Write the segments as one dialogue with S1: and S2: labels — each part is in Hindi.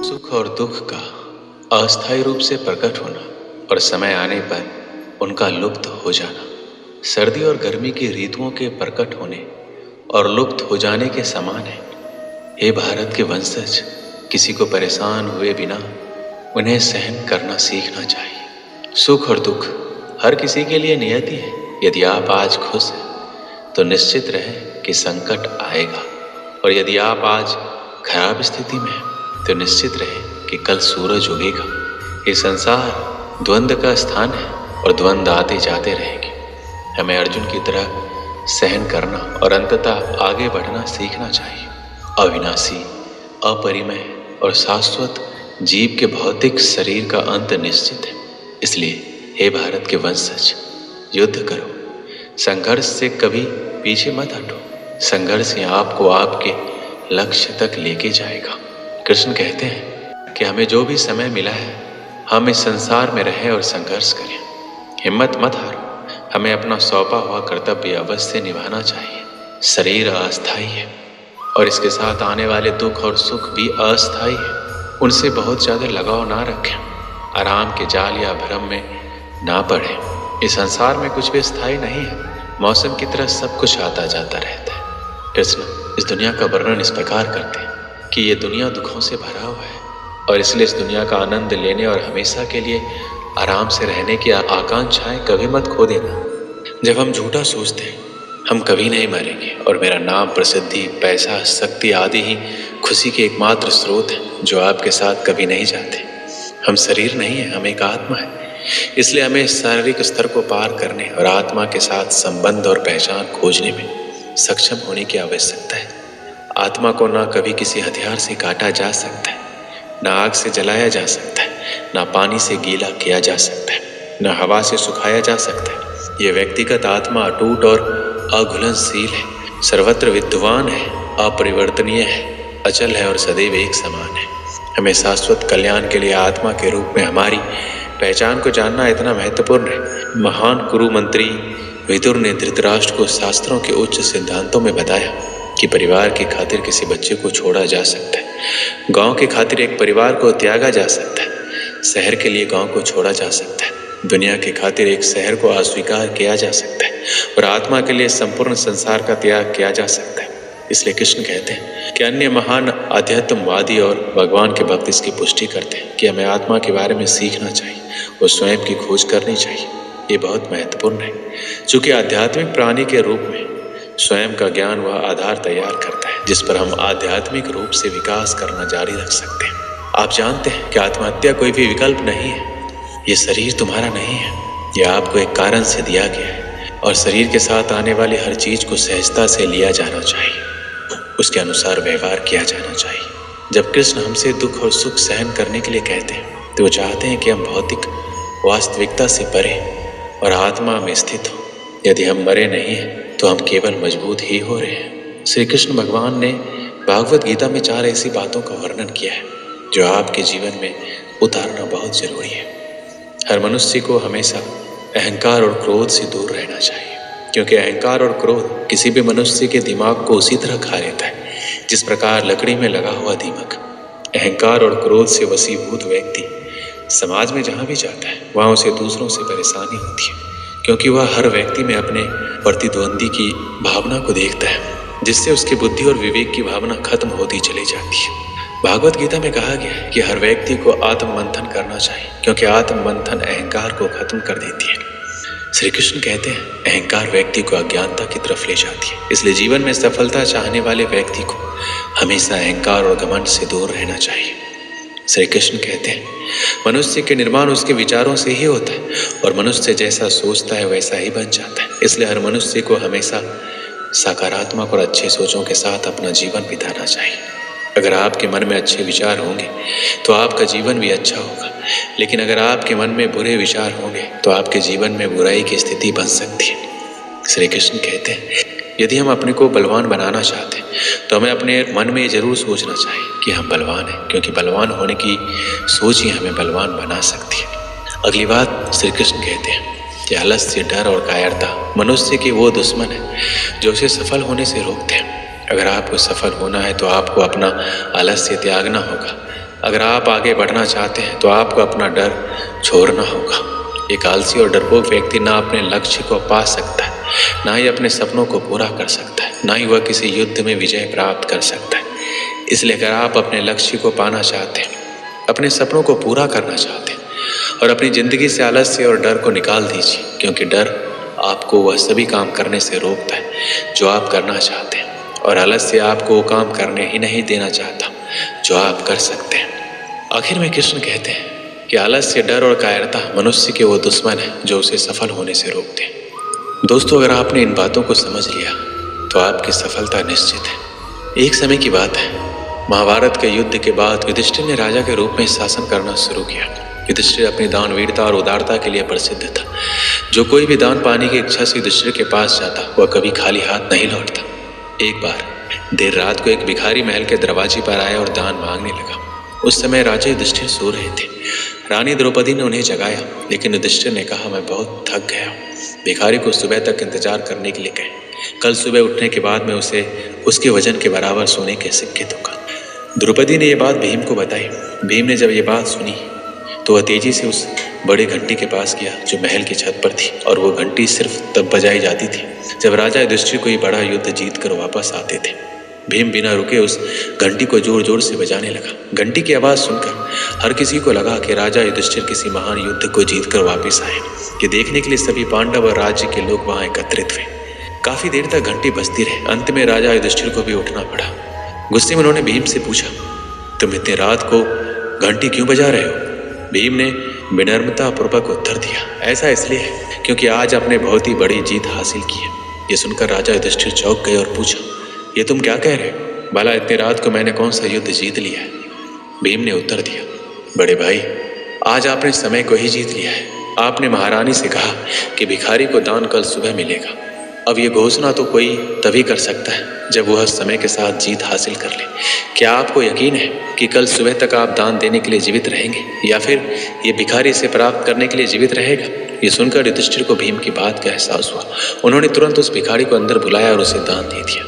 S1: सुख और दुख का अस्थायी रूप से प्रकट होना और समय आने पर उनका लुप्त हो जाना सर्दी और गर्मी की ऋतुओं के प्रकट होने और लुप्त हो जाने के समान है। हे भारत के वंशज, किसी को परेशान हुए बिना उन्हें सहन करना सीखना चाहिए। सुख और दुख हर किसी के लिए नियति है। यदि आप आज खुश हैं तो निश्चित रहे कि संकट आएगा, और यदि आप आज खराब स्थिति में हैं तो निश्चित रहे कि कल सूरज उगेगा। ये संसार द्वंद्व का स्थान है और द्वंद्व आते जाते रहेंगे। हमें अर्जुन की तरह सहन करना और अंततः आगे बढ़ना सीखना चाहिए। अविनाशी, अपरिमेय और शाश्वत जीव के भौतिक शरीर का अंत निश्चित है। इसलिए हे भारत के वंशज, युद्ध करो। संघर्ष से कभी पीछे मत हटो। संघर्ष ही आपको आपके लक्ष्य तक लेके जाएगा। कृष्ण कहते हैं कि हमें जो भी समय मिला है, हम इस संसार में रहें और संघर्ष करें। हिम्मत मत हारो। हमें अपना सौंपा हुआ कर्तव्य अवश्य निभाना चाहिए। शरीर अस्थायी है और इसके साथ आने वाले दुख और सुख भी अस्थायी है। उनसे बहुत ज़्यादा लगाव ना रखें। आराम के जाल या भ्रम में ना पड़ें। इस संसार में कुछ भी स्थायी नहीं है। मौसम की तरह सब कुछ आता जाता रहता है। कृष्ण इस दुनिया का वर्णन इस प्रकार करते हैं कि ये दुनिया दुखों से भरा हुआ है, और इसलिए इस दुनिया का आनंद लेने और हमेशा के लिए आराम से रहने की आकांक्षाएं कभी मत खो देना। जब हम झूठा सोचते हैं हम कभी नहीं मरेंगे, और मेरा नाम, प्रसिद्धि, पैसा, शक्ति आदि ही खुशी के एकमात्र स्रोत हैं जो आपके साथ कभी नहीं जाते। हम शरीर नहीं है, हम एक आत्मा है। इसलिए हमें शारीरिक स्तर को पार करने और आत्मा के साथ संबंध और पहचान खोजने में सक्षम होने की आवश्यकता है। आत्मा को ना कभी किसी हथियार से काटा जा सकता है, ना आग से जलाया जा सकता है, ना पानी से गीला किया जा सकता है, ना हवा से सुखाया जा सकता है। यह व्यक्तिगत आत्मा अटूट और अघुलनशील है, सर्वत्र विद्यमान है, अपरिवर्तनीय है, अचल है और सदैव एक समान है। हमें शाश्वत कल्याण के लिए आत्मा के रूप में हमारी पहचान को जानना इतना महत्वपूर्ण है। महान कुरु मंत्री विदुर ने धृतराष्ट्र को शास्त्रों के उच्च सिद्धांतों में बताया कि परिवार की खातिर किसी बच्चे को छोड़ा जा सकता है, गांव की खातिर एक परिवार को त्यागा जा सकता है, शहर के लिए गांव को छोड़ा जा सकता है, दुनिया की खातिर एक शहर को अस्वीकार किया जा सकता है, और आत्मा के लिए संपूर्ण संसार का त्याग किया जा सकता है। इसलिए कृष्ण कहते हैं कि अन्य महान अध्यात्मवादी और भगवान के भक्त इसकी पुष्टि करते हैं कि हमें आत्मा के बारे में सीखना चाहिए और स्वयं की खोज करनी चाहिए। ये बहुत महत्वपूर्ण है, चूँकि आध्यात्मिक प्राणी के रूप में स्वयं का ज्ञान वह आधार तैयार करता है जिस पर हम आध्यात्मिक रूप से विकास करना जारी रख सकते हैं। आप जानते हैं कि आत्महत्या कोई भी विकल्प नहीं है। ये शरीर तुम्हारा नहीं है, यह आपको एक कारण से दिया गया है, और शरीर के साथ आने वाली हर चीज को सहजता से लिया जाना चाहिए, उसके अनुसार व्यवहार किया जाना चाहिए। जब कृष्ण हमसे दुख और सुख सहन करने के लिए कहते हैं तो वो चाहते हैं कि हम भौतिक वास्तविकता से परे और आत्मा में स्थित हो। यदि हम मरे नहीं हैं तो हम केवल मजबूत ही हो रहे हैं। श्री कृष्ण भगवान ने भागवत गीता में 4 ऐसी बातों का वर्णन किया है जो आपके जीवन में उतारना बहुत जरूरी है। हर मनुष्य को हमेशा अहंकार और क्रोध से दूर रहना चाहिए, क्योंकि अहंकार और क्रोध किसी भी मनुष्य के दिमाग को उसी तरह खा लेता है जिस प्रकार लकड़ी में लगा हुआ दीमक। अहंकार और क्रोध से वशीभूत व्यक्ति समाज में जहाँ भी जाता है वहाँ उसे दूसरों से परेशानी होती है, क्योंकि वह हर व्यक्ति में अपने प्रतिद्वंदी की भावना को देखता है, जिससे उसकी बुद्धि और विवेक की भावना खत्म होती चली जाती है। भागवत गीता में कहा गया है कि हर व्यक्ति को आत्म मंथन करना चाहिए, क्योंकि आत्म मंथन अहंकार को खत्म कर देती है। श्री कृष्ण कहते हैं अहंकार व्यक्ति को अज्ञानता की तरफ ले जाती है। इसलिए जीवन में सफलता चाहने वाले व्यक्ति को हमेशा अहंकार और घमंड से दूर रहना चाहिए। श्री कृष्ण कहते हैं मनुष्य के निर्माण उसके विचारों से ही होता है, और मनुष्य जैसा सोचता है वैसा ही बन जाता है। इसलिए हर मनुष्य को हमेशा सकारात्मक और अच्छे सोचों के साथ अपना जीवन बिताना चाहिए। अगर आपके मन में अच्छे विचार होंगे तो आपका जीवन भी अच्छा होगा, लेकिन अगर आपके मन में बुरे विचार होंगे तो आपके जीवन में बुराई की स्थिति बन सकती है। श्री कृष्ण कहते हैं यदि हम अपने को बलवान बनाना चाहते हैं तो हमें अपने मन में जरूर सोचना चाहिए कि हम बलवान हैं, क्योंकि बलवान होने की सोच ही हमें बलवान बना सकती है। अगली बात श्री कृष्ण कहते हैं कि आलस्य, डर और कायरता मनुष्य के वो दुश्मन है जो उसे सफल होने से रोकते हैं। अगर आपको सफल होना है तो आपको अपना आलस्य त्यागना होगा। अगर आप आगे बढ़ना चाहते हैं तो आपको अपना डर छोड़ना होगा। एक आलसी और डरपोक व्यक्ति ना अपने लक्ष्य को पा सकता है, ना ही अपने सपनों को पूरा कर सकता है, ना ही वह किसी युद्ध में विजय प्राप्त कर सकता है। इसलिए अगर आप अपने लक्ष्य को पाना चाहते हैं, अपने सपनों को पूरा करना चाहते हैं और अपनी जिंदगी से आलस्य और डर को निकाल दीजिए, क्योंकि डर आपको वह सभी काम करने से रोकता है जो आप करना चाहते हैं, और आलस्य आपको वो काम करने ही नहीं देना चाहता जो आप कर सकते हैं। आखिर में कृष्ण कहते हैं कि आलस्य, डर और कायरता मनुष्य के वो दुश्मन है जो उसे सफल होने से रोकते हैं। दोस्तों, अगर आपने इन बातों को समझ लिया तो आपकी सफलता निश्चित है। एक समय की बात है, महाभारत के युद्ध के बाद युधिष्ठिर ने राजा के रूप में शासन करना शुरू किया। युधिष्ठिर अपनी दानवीरता और उदारता के लिए प्रसिद्ध था। जो कोई भी दान पाने की इच्छा से युधिष्ठिर के पास जाता, वह कभी खाली हाथ नहीं लौटता। एक बार देर रात को एक भिखारी महल के दरवाजे पर आया और दान मांगने लगा। उस समय राजा युधिष्ठिर सो रहे थे। रानी द्रौपदी ने उन्हें जगाया, लेकिन युधिष्ठिर ने कहा, मैं बहुत थक गया हूँ। भिखारी को सुबह तक इंतजार करने के लिए कहें। कल सुबह उठने के बाद मैं उसे उसके वजन के बराबर सोने के सिक्के दूंगा। द्रौपदी ने यह बात भीम को बताई। भीम ने जब ये बात सुनी तो वह तेजी से उस बड़ी घंटी के पास गया जो महल की छत पर थी, और वो घंटी सिर्फ तब बजाई जाती थी जब राजा युधिष्ठिर कोई बड़ा युद्ध जीत कर वापस आते थे। भीम बिना रुके उस घंटी को जोर जोर से बजाने लगा। घंटी की आवाज़ सुनकर हर किसी को लगा कि राजा युधिष्ठिर किसी महान युद्ध को जीतकर वापस आए। ये देखने के लिए सभी पांडव और राज्य के लोग वहां एकत्रित हुए। काफी देर तक घंटी बजती रही। अंत में राजा युधिष्ठिर को भी उठना पड़ा। गुस्से में उन्होंने भीम से पूछा, तुम इतनी रात को घंटी क्यों बजा रहे हो? भीम ने विनम्रता पूर्वक उत्तर दिया, ऐसा इसलिए है क्योंकि आज आपने बहुत ही बड़ी जीत हासिल की है। ये सुनकर राजा युधिष्ठिर चौंक गए और पूछा, ये तुम क्या कह रहे हो? भला इतनी रात को मैंने कौन सा युद्ध जीत लिया है? भीम ने उत्तर दिया, बड़े भाई, आज आपने समय को ही जीत लिया है। आपने महारानी से कहा कि भिखारी को दान कल सुबह मिलेगा। अब ये घोषणा तो कोई तभी कर सकता है जब वह समय के साथ जीत हासिल कर ले। क्या आपको यकीन है कि कल सुबह तक आप दान देने के लिए जीवित रहेंगे, या फिर ये भिखारी से प्राप्त करने के लिए जीवित रहेगा? ये सुनकर युधिष्ठिर को भीम की बात का एहसास हुआ। उन्होंने तुरंत उस भिखारी को अंदर बुलाया और उसे दान दे दिया।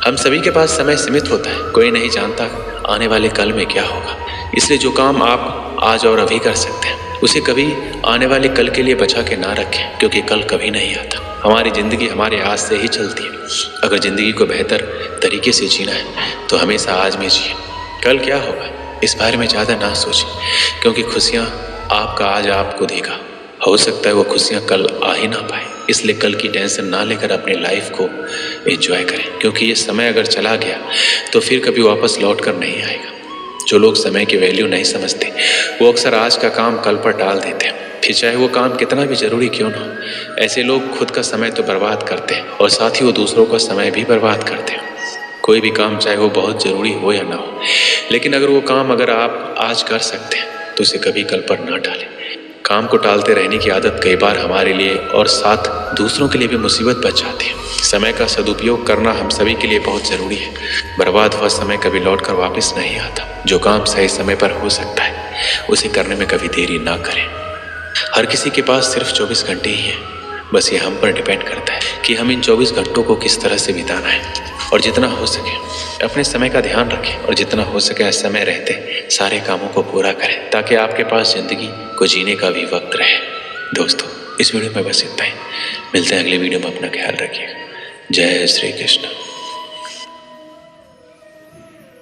S1: हम सभी के पास समय सीमित होता है। कोई नहीं जानता आने वाले कल में क्या होगा। इसलिए जो काम आप आज और अभी कर सकते हैं उसे कभी आने वाले कल के लिए बचा के ना रखें, क्योंकि कल कभी नहीं आता। हमारी ज़िंदगी हमारे आज से ही चलती है। अगर ज़िंदगी को बेहतर तरीके से जीना है तो हमेशा आज में जिए। कल क्या होगा इस बारे में ज़्यादा ना सोचें, क्योंकि खुशियाँ आपका आज आपको देगा। हो सकता है वो खुशियाँ कल आ ही ना पाए। इसलिए कल की टेंशन ना लेकर अपनी लाइफ को एंजॉय करें, क्योंकि ये समय अगर चला गया तो फिर कभी वापस लौट कर नहीं आएगा। जो लोग समय की वैल्यू नहीं समझते वो अक्सर आज का काम कल पर टाल देते हैं, फिर चाहे वो काम कितना भी जरूरी क्यों ना हो। ऐसे लोग खुद का समय तो बर्बाद करते हैं और साथ ही वो दूसरों का समय भी बर्बाद करते हैं। कोई भी काम चाहे वो बहुत ज़रूरी हो या ना हो, लेकिन अगर वो काम अगर आप आज कर सकते हैं तो उसे कभी कल पर ना टालें। काम को टालते रहने की आदत कई बार हमारे लिए और साथ दूसरों के लिए भी मुसीबत बन जाती है। समय का सदुपयोग करना हम सभी के लिए बहुत ज़रूरी है। बर्बाद हुआ समय कभी लौट कर वापस नहीं आता। जो काम सही समय पर हो सकता है उसे करने में कभी देरी ना करें। हर किसी के पास सिर्फ 24 घंटे ही हैं। बस ये हम पर डिपेंड करता है कि हम इन 24 घंटों को किस तरह से बिताना है। और जितना हो सके अपने समय का ध्यान रखें, और जितना हो सके समय रहते सारे कामों को पूरा करें, ताकि आपके पास ज़िंदगी को जीने का भी वक्त रहे। दोस्तों, इस वीडियो में बस इतना ही। मिलते हैं अगले वीडियो में। अपना ख्याल रखिएगा। जय श्री कृष्ण।